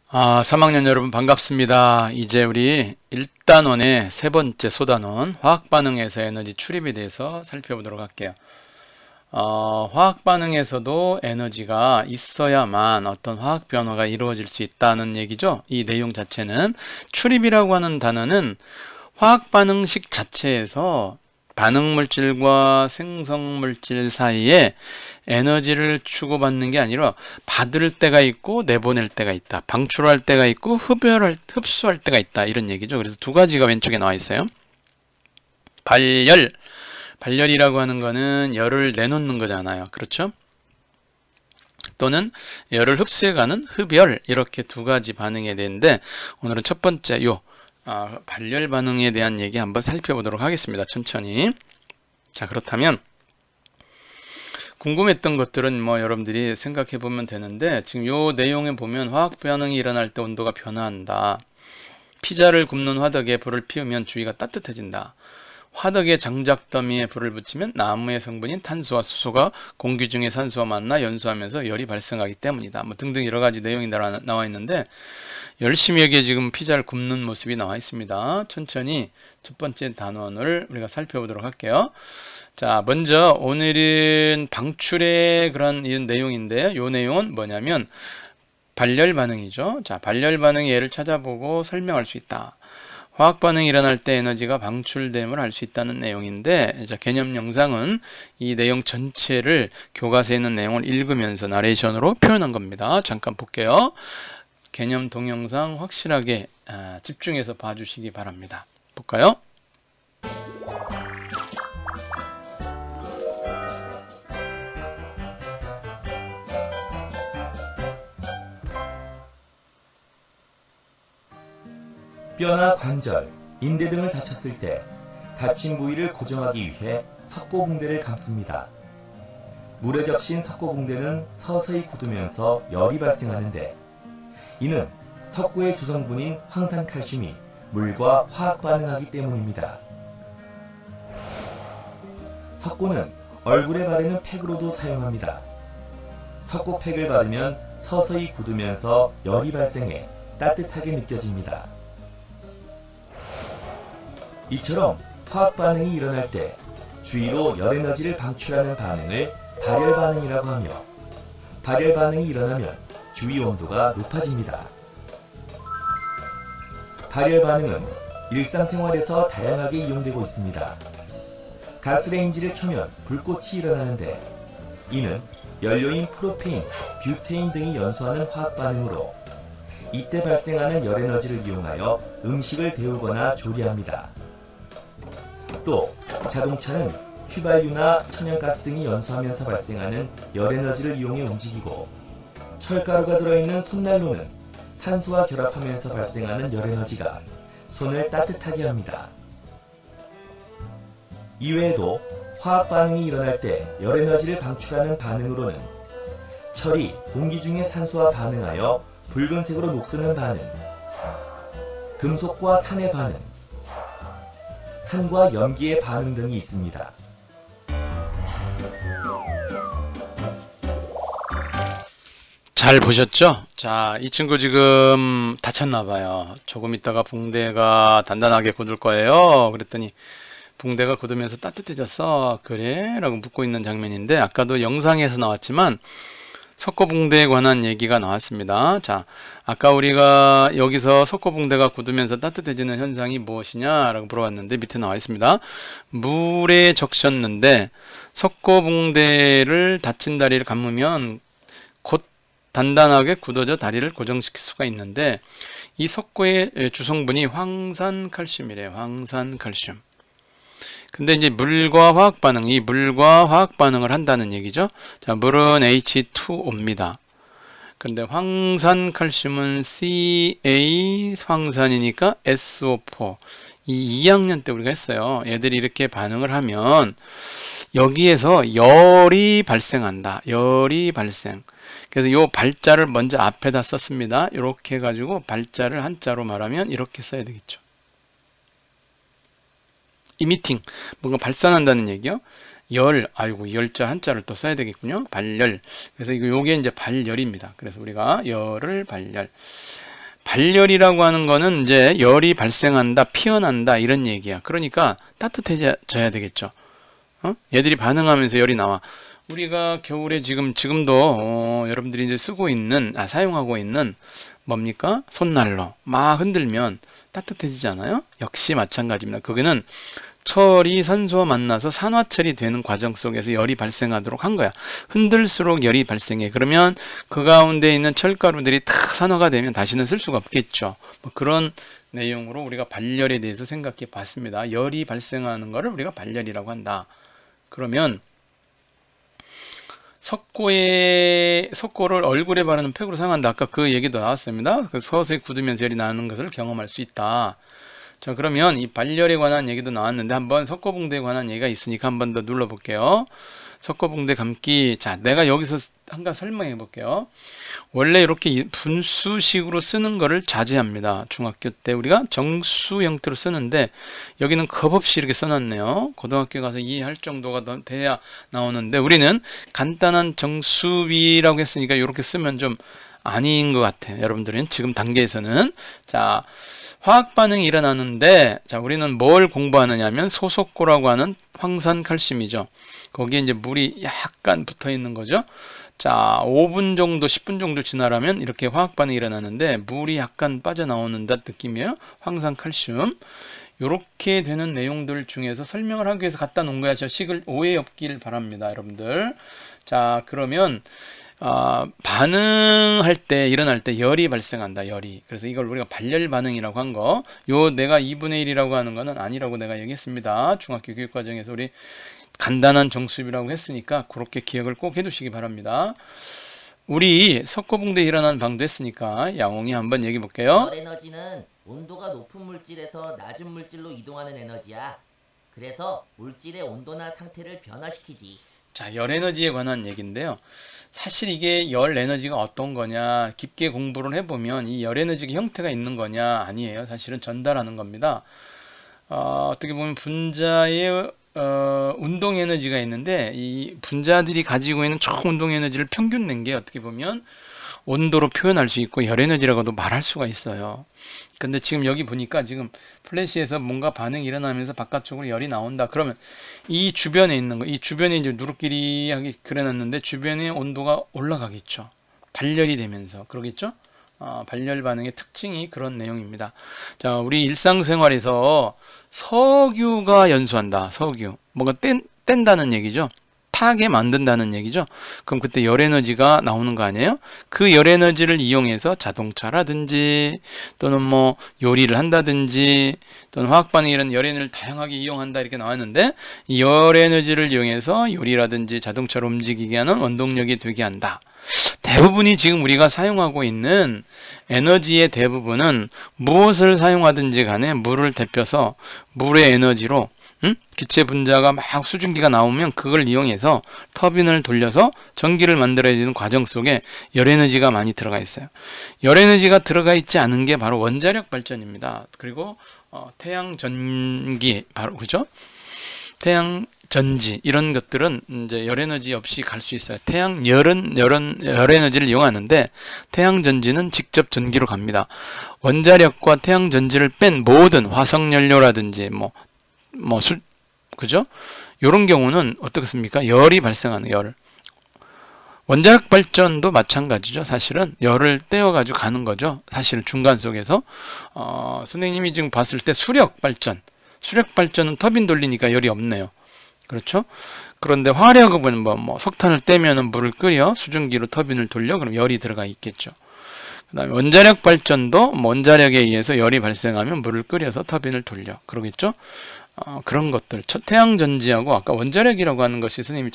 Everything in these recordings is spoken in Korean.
3학년 여러분 반갑습니다. 이제 우리 1단원의 세 번째 소단원 화학반응에서 에너지 출입에 대해서 살펴보도록 할게요. 화학반응에서도 에너지가 있어야만 어떤 화학 변화가 이루어질 수 있다는 얘기죠. 이 내용 자체는 출입이라고 하는 단어는 화학반응식 자체에서 반응물질과 생성물질 사이에 에너지를 주고받는 게 아니라 받을 때가 있고 내보낼 때가 있다. 방출할 때가 있고 흡수할 때가 있다. 이런 얘기죠. 그래서 두 가지가 왼쪽에 나와 있어요. 발열이라고 하는 거는 열을 내놓는 거잖아요. 그렇죠? 또는 열을 흡수해가는 흡열, 이렇게 두 가지 반응에 대한데 오늘은 첫 번째 발열 반응에 대한 얘기 한번 살펴보도록 하겠습니다. 천천히. 자, 그렇다면 궁금했던 것들은 여러분들이 생각해 보면 되는데, 지금 요 내용에 보면 화학 반응이 일어날 때 온도가 변화한다. 피자를 굽는 화덕에 불을 피우면 주위가 따뜻해진다. 화덕의 장작 더미에 불을 붙이면 나무의 성분인 탄소와 수소가 공기 중에 산소와 만나 연소하면서 열이 발생하기 때문이다. 등등 여러 가지 내용이 나와 있는데, 열심히 여기에 지금 피자를 굽는 모습이 나와 있습니다. 천천히 첫 번째 단원을 우리가 살펴보도록 할게요. 자, 먼저 오늘은 방출의 그런 내용인데, 이 내용은 뭐냐면 발열 반응이죠. 자, 발열 반응의 예를 찾아보고 설명할 수 있다. 화학 반응이 일어날 때 에너지가 방출됨을 알 수 있다는 내용인데, 자, 개념 영상은 이 내용 전체를 교과서에 있는 내용을 읽으면서 나레이션으로 표현한 겁니다. 잠깐 볼게요. 개념 동영상 확실하게 집중해서 봐주시기 바랍니다. 볼까요? 뼈나 관절, 인대 등을 다쳤을 때 다친 부위를 고정하기 위해 석고붕대를 감습니다. 물에 적신 석고붕대는 서서히 굳으면서 열이 발생하는데, 이는 석고의 주성분인 황산칼슘이 물과 화학 반응하기 때문입니다. 석고는 얼굴에 바르는 팩으로도 사용합니다. 석고팩을 바르면 서서히 굳으면서 열이 발생해 따뜻하게 느껴집니다. 이처럼 화학 반응이 일어날 때 주위로 열에너지를 방출하는 반응을 발열 반응이라고 하며, 발열 반응이 일어나면 주위 온도가 높아집니다. 발열 반응은 일상생활에서 다양하게 이용되고 있습니다. 가스레인지를 켜면 불꽃이 일어나는데, 이는 연료인 프로페인, 뷰테인 등이 연소하는 화학 반응으로 이때 발생하는 열에너지를 이용하여 음식을 데우거나 조리합니다. 또 자동차는 휘발유나 천연가스 등이 연소하면서 발생하는 열에너지를 이용해 움직이고, 철가루가 들어있는 손난로는 산소와 결합하면서 발생하는 열에너지가 손을 따뜻하게 합니다. 이외에도 화학 반응이 일어날 때 열에너지를 방출하는 반응으로는 철이 공기 중의 산소와 반응하여 붉은색으로 녹쓰는 반응, 금속과 산의 반응, 산과 염기의 반응 등이 있습니다. 잘 보셨죠? 자, 이 친구 지금 다쳤나봐요. 조금 있다가 붕대가 단단하게 굳을 거예요. 그랬더니 붕대가 굳으면서 따뜻해졌어. 그래? 라고 묻고 있는 장면인데, 아까도 영상에서 나왔지만 석고붕대에 관한 얘기가 나왔습니다. 자, 아까 우리가 여기서 석고붕대가 굳으면서 따뜻해지는 현상이 무엇이냐 라고 물어봤는데, 밑에 나와 있습니다. 물에 적셨는데 석고붕대를 닫힌 다리를 감으면 곧 단단하게 굳어져 다리를 고정시킬 수가 있는데, 이 석고의 주성분이 황산칼슘이래요. 황산칼슘. 근데 이제 물과 화학 반응, 이 물과 화학 반응을 한다는 얘기죠. 자, 물은 H2O입니다. 근데 황산칼슘은 Ca 황산이니까 SO4. 이 2학년 때 우리가 했어요. 얘들이 이렇게 반응을 하면 여기에서 열이 발생한다. 열이 발생. 그래서 요 발자를 먼저 앞에다 썼습니다. 이렇게 해가지고 발자를 한자로 말하면 이렇게 써야 되겠죠. 이미팅, 뭔가 발산한다는 얘기요. 아이고, 열자 한자를 또 써야 되겠군요. 발열. 그래서 요게 이제 발열입니다. 그래서 우리가 열을 발열. 발열이라고 하는 거는 이제 열이 발생한다, 피어난다 이런 얘기야. 그러니까 따뜻해져야 되겠죠. 얘들이 반응하면서 열이 나와. 우리가 겨울에 지금도 여러분들이 이제 사용하고 있는 뭡니까? 손난로 막 흔들면 따뜻해지잖아요. 역시 마찬가지입니다. 그거는 철이 산소와 만나서 산화철이 되는 과정 속에서 열이 발생하도록 한 거야. 흔들수록 열이 발생해. 그러면 그 가운데 있는 철가루들이 다 산화가 되면 다시는 쓸 수가 없겠죠. 뭐 그런 내용으로 우리가 발열에 대해서 생각해 봤습니다. 열이 발생하는 것을 우리가 발열이라고 한다. 그러면 석고를 얼굴에 바르는 팩으로 사용한다. 아까 그 얘기도 나왔습니다. 서서히 굳으면서 열이 나는 것을 경험할 수 있다. 자, 그러면 이 발열에 관한 얘기도 나왔는데 한번 석고붕대에 관한 얘기가 있으니까 한번 더 눌러볼게요. 석고붕대 감기. 자, 내가 여기서 한 가지 설명해 볼게요. 원래 이렇게 분수식으로 쓰는 거를 자제합니다. 중학교 때 우리가 정수 형태로 쓰는데 여기는 겁없이 이렇게 써놨네요. 고등학교 가서 이해할 정도가 돼야 나오는데 우리는 간단한 정수비라고 했으니까 이렇게 쓰면 좀 아닌 것 같아요. 여러분들은 지금 단계에서는. 자, 화학 반응이 일어나는데, 자, 우리는 뭘 공부하느냐 하면 소석고라고 하는 황산칼슘이죠. 거기에 이제 물이 약간 붙어 있는 거죠. 자, 5분 정도, 10분 정도 지나라면 이렇게 화학 반응이 일어나는데 물이 약간 빠져나오는 듯 느낌이에요. 황산칼슘. 요렇게 되는 내용들 중에서 설명을 하기 위해서 갖다 놓은 거야. 저 식을 오해 없길 바랍니다, 여러분들. 자, 그러면 반응할 때, 일어날 때 열이 발생한다, 열이. 그래서 이걸 우리가 발열 반응이라고 한 거. 내가 2분의 1이라고 하는 거는 아니라고 내가 얘기했습니다. 중학교 교육과정에서 우리 간단한 정수비라고 했으니까 그렇게 기억을 꼭 해두시기 바랍니다. 우리 석고붕대에 일어나는 방도 했으니까 양홍이 한번 얘기해 볼게요. 열 에너지는 온도가 높은 물질에서 낮은 물질로 이동하는 에너지야. 그래서 물질의 온도나 상태를 변화시키지. 자, 열 에너지에 관한 얘기인데요. 사실 이게 열 에너지가 어떤 거냐, 깊게 공부를 해보면 이 열 에너지가 형태가 있는 거냐, 아니에요. 사실은 전달하는 겁니다. 어떻게 보면 분자의 운동 에너지가 있는데 이 분자들이 가지고 있는 총 운동 에너지를 평균 낸 게 어떻게 보면 온도로 표현할 수 있고 열 에너지라고도 말할 수가 있어요. 근데 지금 여기 보니까 지금 플래시에서 뭔가 반응이 일어나면서 바깥쪽으로 열이 나온다. 그러면 이 주변에 있는 거, 이 주변에 이제 누르끼리하게 그려놨는데 주변의 온도가 올라가겠죠. 발열이 되면서 그러겠죠. 발열 반응의 특징이 그런 내용입니다. 자, 우리 일상생활에서 석유가 연소한다. 석유. 뭔가 뗀다는 얘기죠. 타게 만든다는 얘기죠. 그럼 그때 열 에너지가 나오는 거 아니에요? 그 열 에너지를 이용해서 자동차라든지 또는 뭐 요리를 한다든지 또는 화학 반응 이런 열 에너지를 다양하게 이용한다 이렇게 나왔는데 이 열 에너지를 이용해서 요리라든지 자동차를 움직이게 하는 원동력이 되게 한다. 대부분이 지금 우리가 사용하고 있는 에너지의 대부분은 무엇을 사용하든지 간에 물을 데펴서 물의 에너지로 기체 분자가 막 수증기가 나오면 그걸 이용해서 터빈을 돌려서 전기를 만들어내는 과정 속에 열 에너지가 많이 들어가 있어요. 열 에너지가 들어가 있지 않은 게 바로 원자력 발전입니다. 그리고 태양 전기 바로 그죠? 태양 전지 이런 것들은 이제 열 에너지 없이 갈 수 있어요. 태양 열은 열 에너지를 이용하는데 태양 전지는 직접 전기로 갑니다. 원자력과 태양 전지를 뺀 모든 화석 연료라든지 그죠? 요런 경우는 어떻습니까? 열이 발생하는 열. 원자력 발전도 마찬가지죠. 사실은 열을 떼어가지고 가는 거죠. 사실 중간 속에서 선생님이 지금 봤을 때 수력 발전은 터빈 돌리니까 열이 없네요. 그렇죠? 그런데 화력은 뭐 석탄을 떼면은 물을 끓여 수증기로 터빈을 돌려 그럼 열이 들어가 있겠죠. 그다음에 원자력 발전도 원자력에 의해서 열이 발생하면 물을 끓여서 터빈을 돌려 그러겠죠. 그런 것들 태양 전지하고 아까 원자력이라고 하는 것이 선생님이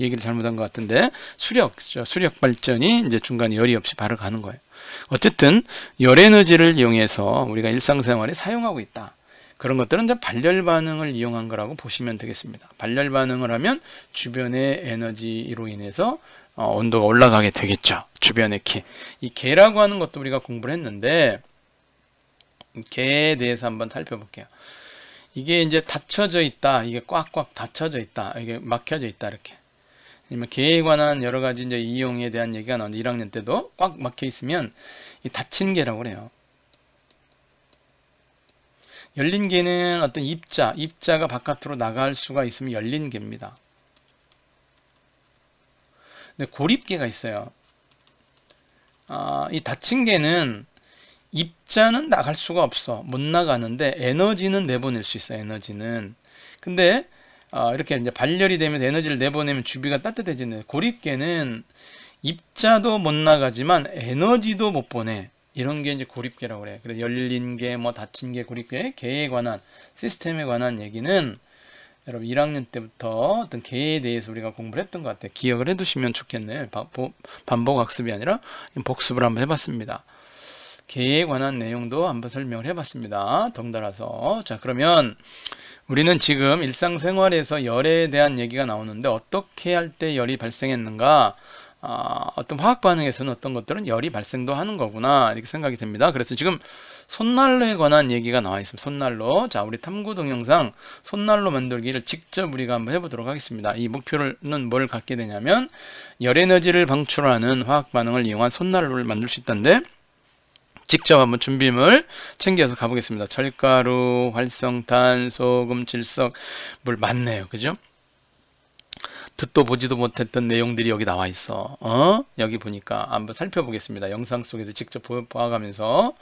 얘기를 잘못한 것 같은데 수력 발전이 이제 중간에 열이 없이 바로 가는 거예요. 어쨌든 열 에너지를 이용해서 우리가 일상생활에 사용하고 있다. 그런 것들은 이제 발열 반응을 이용한 거라고 보시면 되겠습니다. 발열 반응을 하면 주변의 에너지로 인해서 온도가 올라가게 되겠죠. 주변의 이 계라고 하는 것도 우리가 공부를 했는데 계에 대해서 한번 살펴볼게요. 이게 이제 닫혀져 있다. 이게 꽉꽉 닫혀져 있다. 이게 막혀져 있다. 이렇게. 아니면 계에 관한 여러 가지 이제 이용에 대한 얘기가 나오는데 1학년 때도 꽉 막혀 있으면 이 닫힌 계라고 그래요. 열린 개는 어떤 입자가 바깥으로 나갈 수가 있으면 열린 개입니다. 근데 고립개가 있어요. 이 닫힌 개는 입자는 나갈 수가 없어. 못 나가는데 에너지는 내보낼 수 있어. 에너지는. 근데 이렇게 이제 발열이 되면서 에너지를 내보내면 주위가 따뜻해지는. 고립개는 입자도 못 나가지만 에너지도 못 보내. 이런 게 이제 고립개라고 그래. 그래서 열린 개, 뭐 닫힌 개, 고립개, 개에 관한 시스템에 관한 얘기는 여러분 1학년 때부터 어떤 개에 대해서 우리가 공부를 했던 것 같아요. 기억을 해두시면 좋겠네요. 반복 학습이 아니라 복습을 한번 해봤습니다. 개에 관한 내용도 한번 설명을 해봤습니다. 덩달아서. 자, 그러면 우리는 지금 일상생활에서 열에 대한 얘기가 나오는데 어떻게 할 때 열이 발생했는가, 어떤 화학 반응에서는 어떤 것들은 열이 발생도 하는 거구나 이렇게 생각이 됩니다. 그래서 지금 손난로에 관한 얘기가 나와 있습니다. 손난로. 자, 우리 탐구 동영상 손난로 만들기를 직접 우리가 한번 해보도록 하겠습니다. 이 목표는 뭘 갖게 되냐면 열 에너지를 방출하는 화학 반응을 이용한 손난로를 만들 수 있다는데, 직접 한번 준비물 챙겨서 가보겠습니다. 철가루, 활성탄, 소금, 질석, 물 많네요. 그죠? 듣도 보지도 못했던 내용들이 여기 나와 있어. 여기 보니까 한번 살펴보겠습니다. 영상 속에서 직접 보아가면서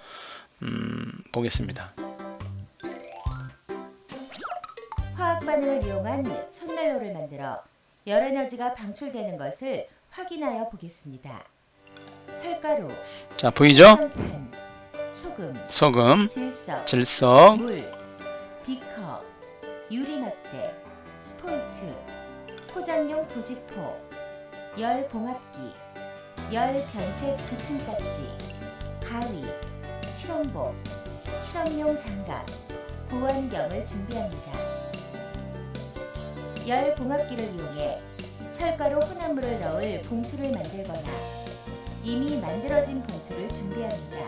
보겠습니다. 화학 반응을 이용한 손난로를 만들어 열 에너지가 방출되는 것을 확인하여 보겠습니다. 철가루, 자, 보이죠? 탄, 소금, 질석, 질석, 물, 비커, 유리막대, 스포이트, 포장용 부직포, 열 봉합기, 열 변색 붙임딱지, 가위, 실험복, 실험용 장갑, 보완경을 준비합니다. 열 봉합기를 이용해 철가루 혼합물을 넣을 봉투를 만들거나 이미 만들어진 봉투를 준비합니다.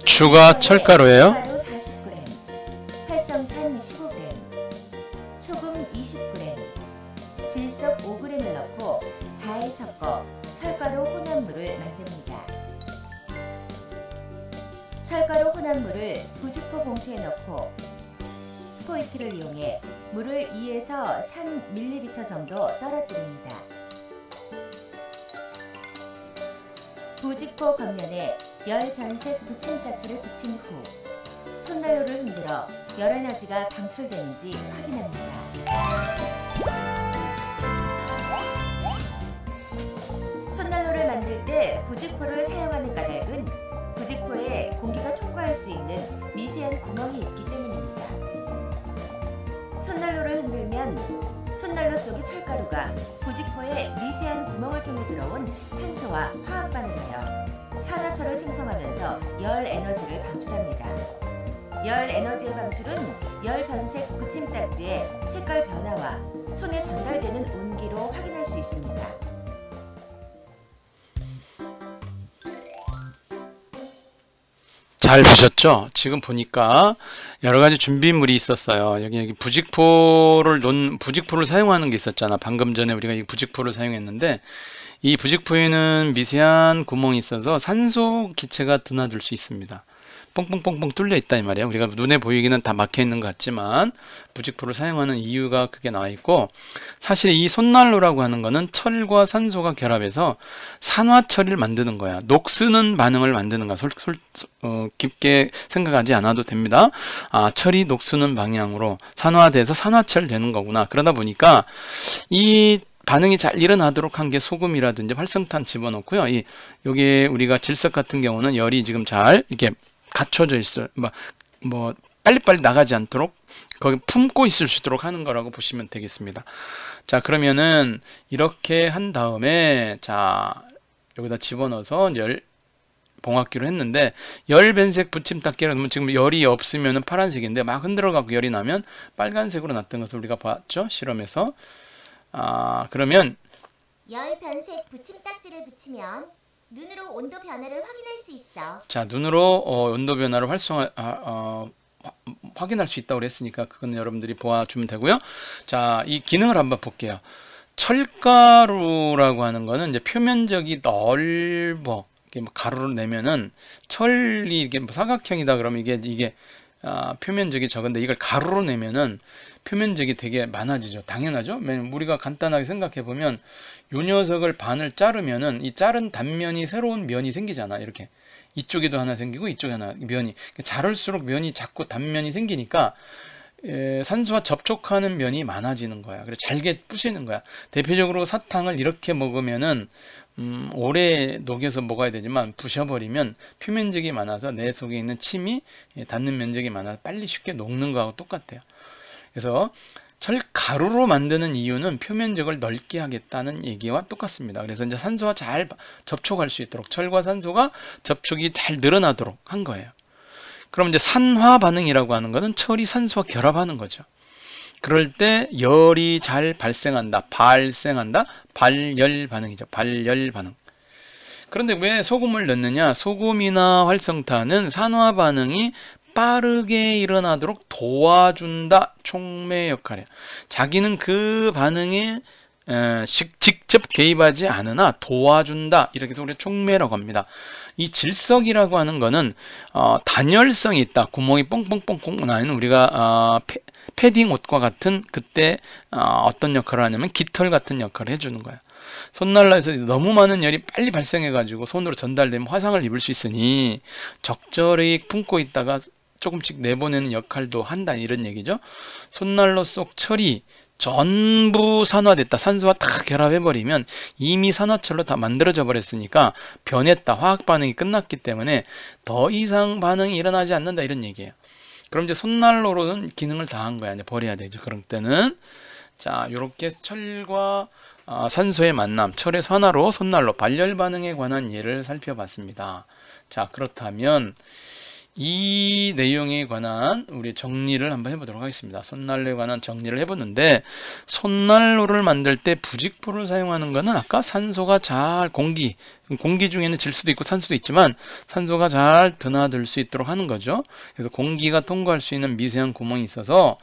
추가 철가루예요. 철가루 40g, 활성탄 15g, 소금 20g, 질석 5g을 넣고 잘 섞어 철가루 혼합물을 만듭니다. 철가루 혼합물을 부직포 봉투에 넣고 스포이트를 이용해 물을 2에서 3ml 정도 떨어뜨립니다. 부직포 겉면에 열 변색 붙임딱지를 붙인 후 손난로를 흔들어 열 에너지가 방출되는지 확인합니다. 손난로를 만들 때 부직포를 사용하는 까닭은 부직포에 공기가 통과할 수 있는 미세한 구멍이 있기 때문입니다. 손난로를 흔들면 손난로 속의 철가루가 부직포에 미세한 구멍을 통해 들어온 산소와 화학 반응하여 산화철을 생성하면서 열 에너지를 방출합니다. 열 에너지의 방출은 열 변색 붙임딱지의 색깔 변화와 손에 전달되는 온기로 확인할 수 있습니다. 잘 보셨죠? 지금 보니까 여러 가지 준비물이 있었어요. 여기 부직포를 사용하는 게 있었잖아. 방금 전에 우리가 이 부직포를 사용했는데, 이 부직포에는 미세한 구멍이 있어서 산소 기체가 드나들 수 있습니다. 뻥뻥뻥뻥 뚫려 있다 이 말이야. 우리가 눈에 보이기는 다 막혀 있는 것 같지만 부직포를 사용하는 이유가 크게 나와 있고, 사실 이 손난로라고 하는 거는 철과 산소가 결합해서 산화철을 만드는 거야. 녹쓰는 반응을 만드는 거야. 깊게 생각하지 않아도 됩니다. 철이 녹쓰는 방향으로 산화돼서 산화철 되는 거구나. 그러다 보니까 이 반응이 잘 일어나도록 한 게 소금이라든지 활성탄 집어넣고요. 여기에 우리가 질석 같은 경우는 열이 지금 잘 이렇게 갖춰져 있어요. 뭐 빨리빨리 나가지 않도록 거기 품고 있을 수 있도록 하는 거라고 보시면 되겠습니다. 자, 그러면은 이렇게 한 다음에 자, 여기다 집어넣어서 열 봉합기로 했는데, 열 변색 붙임딱지를 넣으면 지금 열이 없으면 파란색인데 막 흔들어 갖고 열이 나면 빨간색으로 났던 것을 우리가 봤죠, 실험에서. 그러면 열 변색 붙임딱지를 붙이면 눈으로 온도 변화를 확인할 수 있어. 자, 눈으로 온도 변화를 확인할 수 있다고 그랬으니까 그건 여러분들이 보아주면 되고요. 자, 이 기능을 한번 볼게요. 철가루라고 하는 거는 이제 표면적이 넓어. 이렇게 뭐 가로로 내면은 철이 이게 뭐 사각형이다 그러면 이게 표면적이 적은데 이걸 가로로 내면은 표면적이 되게 많아지죠. 당연하죠. 왜냐면 우리가 간단하게 생각해 보면 요 녀석을 반을 자르면은 이 자른 단면이 새로운 면이 생기잖아. 이렇게 이쪽에도 하나 생기고 이쪽에 하나 면이 자를수록 면이 자꾸 단면이 생기니까 산소와 접촉하는 면이 많아지는 거야. 그래서 잘게 부시는 거야. 대표적으로 사탕을 이렇게 먹으면은 오래 녹여서 먹어야 되지만 부셔버리면 표면적이 많아서 내 속에 있는 침이 닿는 면적이 많아서 빨리 쉽게 녹는 거하고 똑같아요. 그래서 철가루로 만드는 이유는 표면적을 넓게 하겠다는 얘기와 똑같습니다. 그래서 이제 산소와 잘 접촉할 수 있도록 철과 산소가 접촉이 잘 늘어나도록 한 거예요. 그럼 이제 산화 반응이라고 하는 것은 철이 산소와 결합하는 거죠. 그럴 때 열이 잘 발생한다. 발열 반응이죠. 발열 반응. 그런데 왜 소금을 넣느냐? 소금이나 활성탄은 산화 반응이 빠르게 일어나도록 도와준다. 촉매 역할이에요. 자기는 그 반응에 직접 개입하지 않으나 도와준다. 이렇게 해서 우리가 촉매라고 합니다. 이 질석이라고 하는 거는 단열성이 있다. 구멍이 뻥뻥뻥뻥 나는 우리가 패딩 옷과 같은 그때 어떤 역할을 하냐면 깃털 같은 역할을 해주는 거야. 손난로에서 너무 많은 열이 빨리 발생해가지고 손으로 전달되면 화상을 입을 수 있으니 적절히 품고 있다가 조금씩 내보내는 역할도 한다 이런 얘기죠. 손난로 속 철이 전부 산화됐다. 산소와 다 결합해버리면 이미 산화철로 다 만들어져 버렸으니까 변했다. 화학 반응이 끝났기 때문에 더 이상 반응이 일어나지 않는다 이런 얘기예요. 그럼 이제 손난로로는 기능을 다 한 거야. 이제 버려야 되죠. 그럴 때는 자 이렇게 철과 산소의 만남, 철의 산화로 손난로 발열 반응에 관한 예를 살펴봤습니다. 자 그렇다면 이 내용에 관한 우리 정리를 한번 해보도록 하겠습니다. 손난로에 관한 정리를 해보는데 손난로를 만들 때 부직포를 사용하는 것은 아까 산소가 잘 공기 중에는 질소도 있고 산소도 있지만 산소가 잘 드나들 수 있도록 하는 거죠. 그래서 공기가 통과할 수 있는 미세한 구멍이 있어서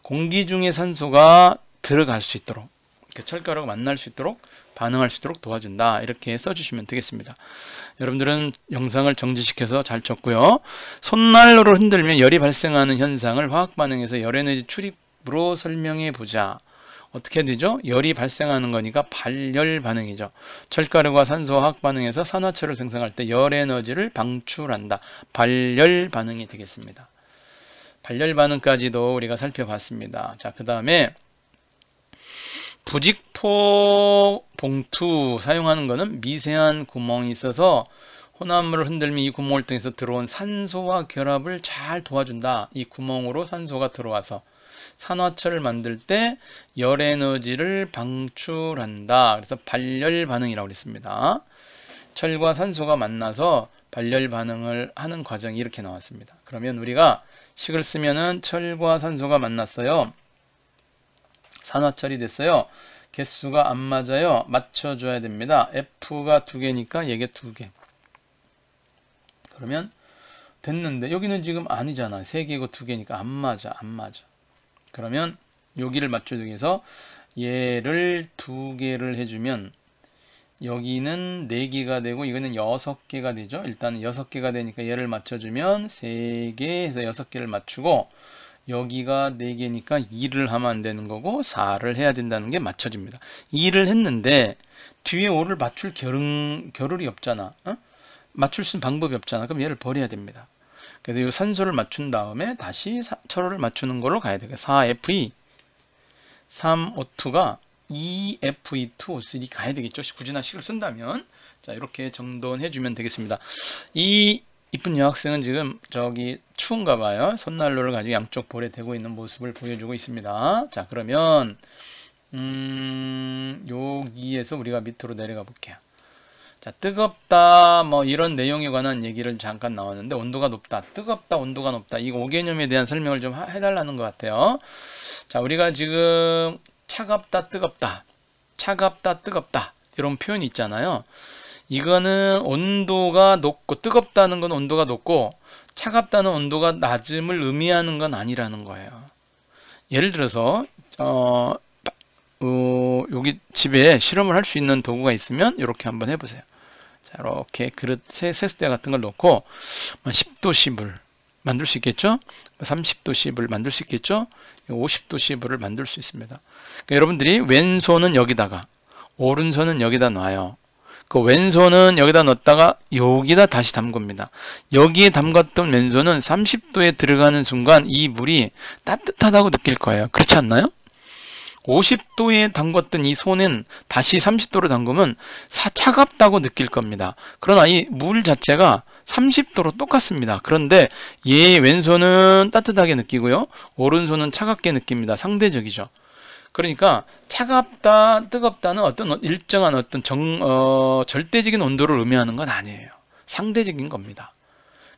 공기 중에 산소가 들어갈 수 있도록 철가루가 만날 수 있도록 반응할 수 있도록 도와준다. 이렇게 써주시면 되겠습니다. 여러분들은 영상을 정지시켜서 잘 쳤고요. 손난로를 흔들면 열이 발생하는 현상을 화학 반응에서 열에너지 출입으로 설명해 보자. 어떻게 되죠? 열이 발생하는 거니까 발열 반응이죠. 철가루가 산소와 화학 반응에서 산화철을 생성할 때 열에너지를 방출한다. 발열 반응이 되겠습니다. 발열 반응까지도 우리가 살펴봤습니다. 자, 그 다음에 부직포 봉투 사용하는 것은 미세한 구멍이 있어서 혼합물을 흔들면 이 구멍을 통해서 들어온 산소와 결합을 잘 도와준다. 이 구멍으로 산소가 들어와서 산화철을 만들 때 열에너지를 방출한다. 그래서 발열 반응이라고 했습니다. 철과 산소가 만나서 발열 반응을 하는 과정이 이렇게 나왔습니다. 그러면 우리가 식을 쓰면은 철과 산소가 만났어요. 산화철이 됐어요. 개수가 안 맞아요. 맞춰줘야 됩니다. F가 2개니까 얘게 2개. 그러면 됐는데 여기는 지금 아니잖아. 3개고 2개니까 안 맞아. 그러면 여기를 맞춰주기 위해서 얘를 2개를 해주면 여기는 4개가 되고 이거는 6개가 되죠. 일단 6개가 되니까 얘를 맞춰주면 3개 해서 6개를 맞추고 여기가 4개니까 2를 하면 안 되는 거고 4를 해야 된다는 게 맞춰집니다. 2를 했는데 뒤에 5를 맞출 겨를이 없잖아. 맞출 수 있는 방법이 없잖아. 그럼 얘를 버려야 됩니다. 그래서 이 산소를 맞춘 다음에 다시 철을 맞추는 걸로 가야 돼요. 4Fe 3O2가 2Fe2O3 가야 되겠죠. 굳이나 식을 쓴다면. 자, 이렇게 정돈해 주면 되겠습니다. 이 이쁜 여학생은 지금 저기 추운가 봐요. 손난로를 가지고 양쪽 볼에 대고 있는 모습을 보여주고 있습니다. 자, 그러면 여기에서 우리가 밑으로 내려가 볼게요. 자, 뜨겁다 뭐 이런 내용에 관한 얘기를 잠깐 나왔는데 온도가 높다, 뜨겁다, 온도가 높다, 이 5개념에 대한 설명을 좀 해달라는 것 같아요. 자, 우리가 지금 차갑다, 뜨겁다, 차갑다, 뜨겁다 이런 표현이 있잖아요. 이거는 온도가 높고 뜨겁다는 건 온도가 높고 차갑다는 온도가 낮음을 의미하는 건 아니라는 거예요. 예를 들어서 여기 집에 실험을 할 수 있는 도구가 있으면 이렇게 한번 해보세요. 자, 자, 이렇게 그릇 세수대 같은 걸 놓고 10도씨물 만들 수 있겠죠? 30도씨물 만들 수 있겠죠? 50도씨물을 만들 수 있습니다. 그러니까 여러분들이 왼손은 여기다가 오른손은 여기다 놔요. 그 왼손은 여기다 넣었다가 여기다 다시 담굽니다. 여기에 담갔던 왼손은 30도에 들어가는 순간 이 물이 따뜻하다고 느낄 거예요. 그렇지 않나요? 50도에 담궜던 이 손은 다시 30도로 담그면 차갑다고 느낄 겁니다. 그러나 이 물 자체가 30도로 똑같습니다. 그런데 얘 왼손은 따뜻하게 느끼고요. 오른손은 차갑게 느낍니다. 상대적이죠. 그러니까 차갑다, 뜨겁다는 어떤 일정한 어떤 절대적인 온도를 의미하는 건 아니에요. 상대적인 겁니다.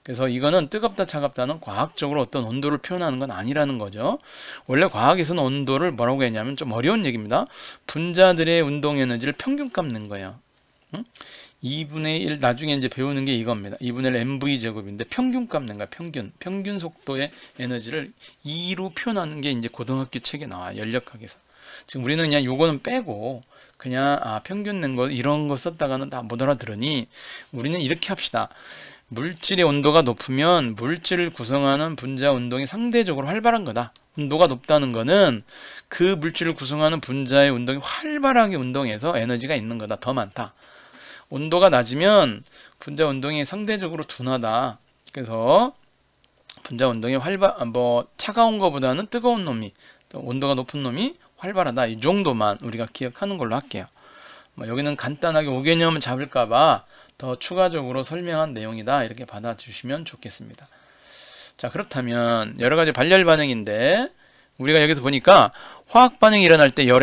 그래서 이거는 뜨겁다, 차갑다는 과학적으로 어떤 온도를 표현하는 건 아니라는 거죠. 원래 과학에서는 온도를 뭐라고 했냐면 좀 어려운 얘기입니다. 분자들의 운동 에너지를 평균값 낸 거예요. 2분의 1 나중에 이제 배우는 게 이겁니다. 2분의 1 mv 제곱인데 평균값 낸 거야. 평균 속도의 에너지를 2로 표현하는 게 이제 고등학교 책에 나와요. 연력학에서. 지금 우리는 그냥 요거는 빼고 그냥 평균 낸 거 이런 거 썼다가는 다 못 알아들으니 우리는 이렇게 합시다. 물질의 온도가 높으면 물질을 구성하는 분자 운동이 상대적으로 활발한 거다. 온도가 높다는 거는 그 물질을 구성하는 분자의 운동이 활발하게 운동해서 에너지가 있는 거다. 더 많다. 온도가 낮으면 분자 운동이 상대적으로 둔하다. 그래서 분자 운동이 차가운 것보다는 뜨거운 놈이, 온도가 높은 놈이 활발하다. 이 정도만 우리가 기억하는 걸로 할게요. 여기는 간단하게 5개념을 잡을까봐 더 추가적으로 설명한 내용이다. 이렇게 받아주시면 좋겠습니다. 자, 그렇다면 여러 가지 발열 반응인데 우리가 여기서 보니까 화학 반응이 일어날 때 열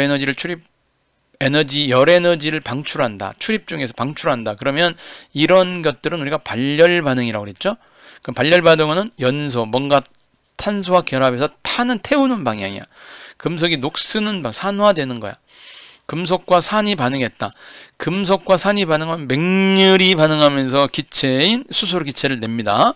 에너지를 방출한다. 출입 중에서 방출한다. 그러면 이런 것들은 우리가 발열 반응이라고 그랬죠. 그럼 발열 반응은 연소, 뭔가 탄소와 결합해서 탄은 태우는 방향이야. 금속이 녹쓰는 산화되는 거야. 금속과 산이 반응했다. 금속과 산이 반응하면 맹렬히 반응하면서 기체인 수소로 기체를 냅니다.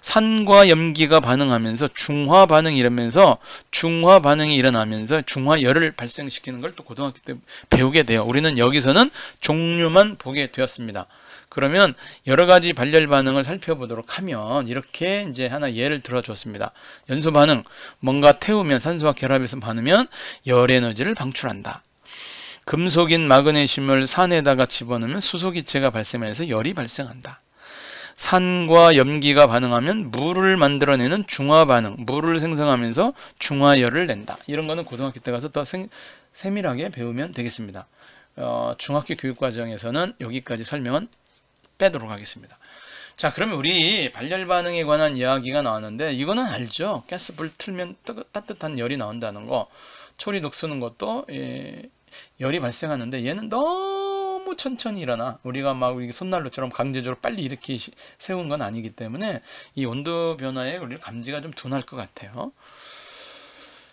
산과 염기가 반응하면서 중화 반응이 일어나면서 중화 반응이 일어나면서 중화열을 발생시키는 걸 또 고등학교 때 배우게 돼요. 우리는 여기서는 종류만 보게 되었습니다. 그러면 여러 가지 발열 반응을 살펴보도록 하면 이렇게 이제 하나 예를 들어줬습니다. 연소 반응, 뭔가 태우면 산소와 결합해서 반으면 열 에너지를 방출한다. 금속인 마그네슘을 산에다가 집어넣으면 수소기체가 발생해서 열이 발생한다. 산과 염기가 반응하면 물을 만들어내는 중화반응, 물을 생성하면서 중화열을 낸다. 이런 거는 고등학교 때 가서 더 세밀하게 배우면 되겠습니다. 중학교 교육과정에서는 여기까지 설명은 빼도록 하겠습니다. 자, 그러면 우리 발열 반응에 관한 이야기가 나왔는데 이거는 알죠? 가스불 틀면 따뜻한 열이 나온다는 거. 초리 녹쓰는 것도 열이 발생하는데 얘는 너무 천천히 일어나. 우리가 막 우리 손난로처럼 강제적으로 빨리 이렇게 세운 건 아니기 때문에 이 온도 변화에 우리 감지가 좀 둔할 것 같아요.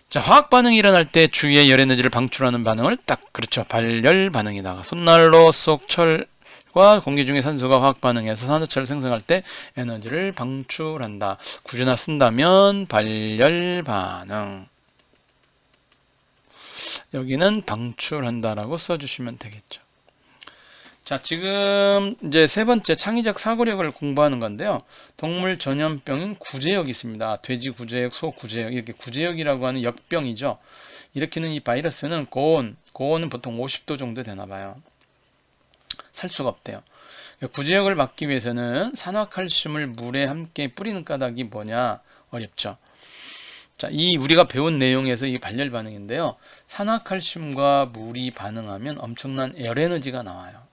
자, 화학 반응이 일어날 때 주위의 열 에너지를 방출하는 반응을 그렇죠. 발열 반응이다가 손난로 속 철과 공기 중의 산소가 화학 반응해서 산화철을 생성할 때 에너지를 방출한다. 굳이나 쓴다면 발열 반응. 여기는 방출한다라고 써주시면 되겠죠. 자, 지금 이제 세 번째 창의적 사고력을 공부하는 건데요. 동물 전염병인 구제역이 있습니다. 돼지 구제역, 소 구제역, 이렇게 구제역이라고 하는 역병이죠. 일으키는 이 바이러스는 고온은 보통 50도 정도 되나 봐요. 살 수가 없대요. 구제역을 막기 위해서는 산화칼슘을 물에 함께 뿌리는 까닭이 뭐냐? 어렵죠. 자, 이 우리가 배운 내용에서 이 발열 반응인데요. 산화칼슘과 물이 반응하면 엄청난 열 에너지가 나와요.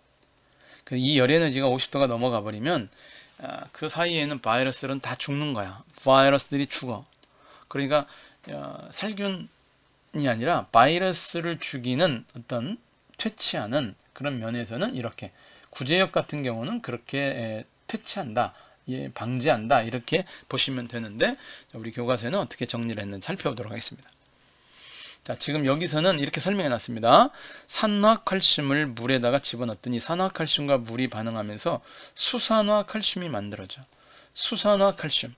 이 열 에너지가 50도가 넘어가 버리면 그 사이에는 바이러스들은 다 죽는 거야. 바이러스들이 죽어. 그러니까 살균이 아니라 바이러스를 죽이는 어떤 퇴치하는 그런 면에서는 이렇게 구제역 같은 경우는 그렇게 퇴치한다. 방지한다. 이렇게 보시면 되는데 우리 교과서에는 어떻게 정리를 했는지 살펴보도록 하겠습니다. 자, 지금 여기서는 이렇게 설명해 놨습니다. 산화칼슘을 물에다가 집어넣었더니 산화칼슘과 물이 반응하면서 수산화칼슘이 만들어져. 수산화칼슘.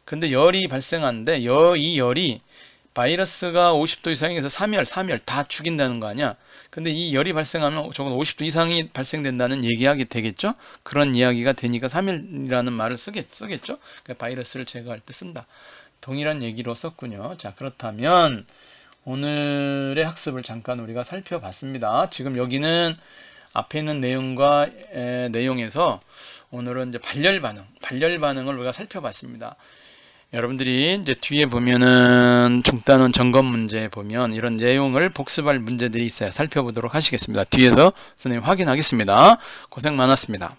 근데 열이 발생하는데 이 열이 바이러스가 50도 이상에서 3열 다 죽인다는 거 아니야? 근데 이 열이 발생하면 적어도 50도 이상이 발생된다는 얘기하게 되겠죠? 그런 이야기가 되니까 3열이라는 말을 쓰겠죠? 그러니까 바이러스를 제거할 때 쓴다. 동일한 얘기로 썼군요. 자, 그렇다면 오늘의 학습을 잠깐 우리가 살펴봤습니다. 지금 여기는 앞에 있는 내용과 내용에서 오늘은 이제 발열 반응을 우리가 살펴봤습니다. 여러분들이 이제 뒤에 보면은 중단원 점검 문제 보면 이런 내용을 복습할 문제들이 있어요. 살펴보도록 하시겠습니다. 뒤에서 선생님 확인하겠습니다. 고생 많았습니다.